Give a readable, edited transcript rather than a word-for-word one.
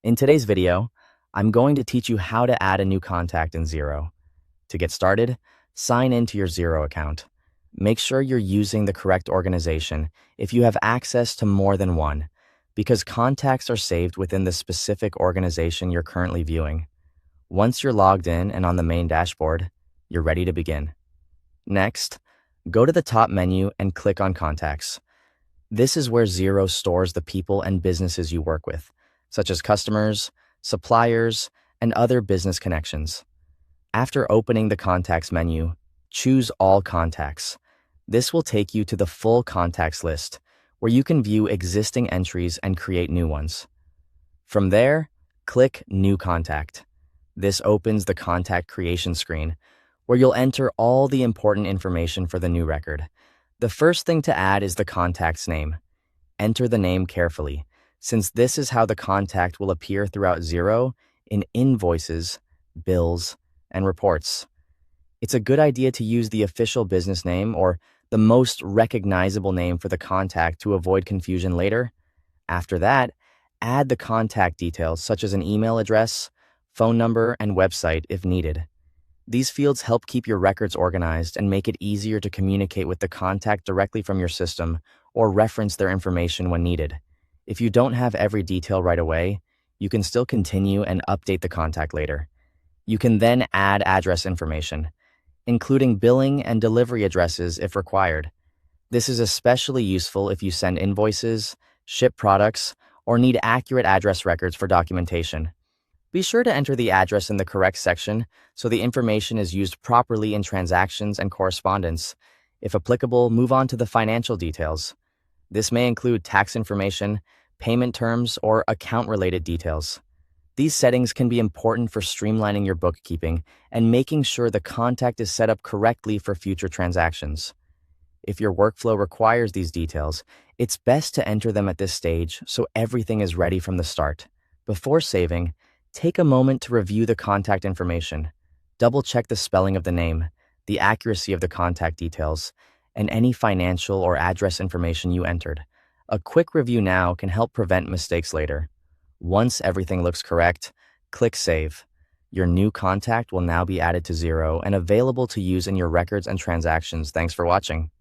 In today's video, I'm going to teach you how to add a new contact in Xero. To get started, sign into your Xero account. Make sure you're using the correct organization if you have access to more than one, because contacts are saved within the specific organization you're currently viewing. Once you're logged in and on the main dashboard, you're ready to begin. Next, go to the top menu and click on Contacts. This is where Xero stores the people and businesses you work with, such as customers, suppliers, and other business connections. After opening the Contacts menu, choose All Contacts. This will take you to the full contacts list, where you can view existing entries and create new ones. From there, click New Contact. This opens the contact creation screen, where you'll enter all the important information for the new record. The first thing to add is the contact's name. Enter the name carefully, since this is how the contact will appear throughout Xero in invoices, bills, and reports. It's a good idea to use the official business name or the most recognizable name for the contact to avoid confusion later. After that, add the contact details such as an email address, phone number, and website if needed. These fields help keep your records organized and make it easier to communicate with the contact directly from your system or reference their information when needed. If you don't have every detail right away, you can still continue and update the contact later. You can then add address information, including billing and delivery addresses if required. This is especially useful if you send invoices, ship products, or need accurate address records for documentation. Be sure to enter the address in the correct section so the information is used properly in transactions and correspondence. If applicable, move on to the financial details. This may include tax information, payment terms, or account-related details. These settings can be important for streamlining your bookkeeping and making sure the contact is set up correctly for future transactions. If your workflow requires these details, it's best to enter them at this stage so everything is ready from the start. Before saving, take a moment to review the contact information. Double-check the spelling of the name, the accuracy of the contact details, and any financial or address information you entered. A quick review now can help prevent mistakes later. Once everything looks correct, click Save. Your new contact will now be added to Xero and available to use in your records and transactions. Thanks for watching.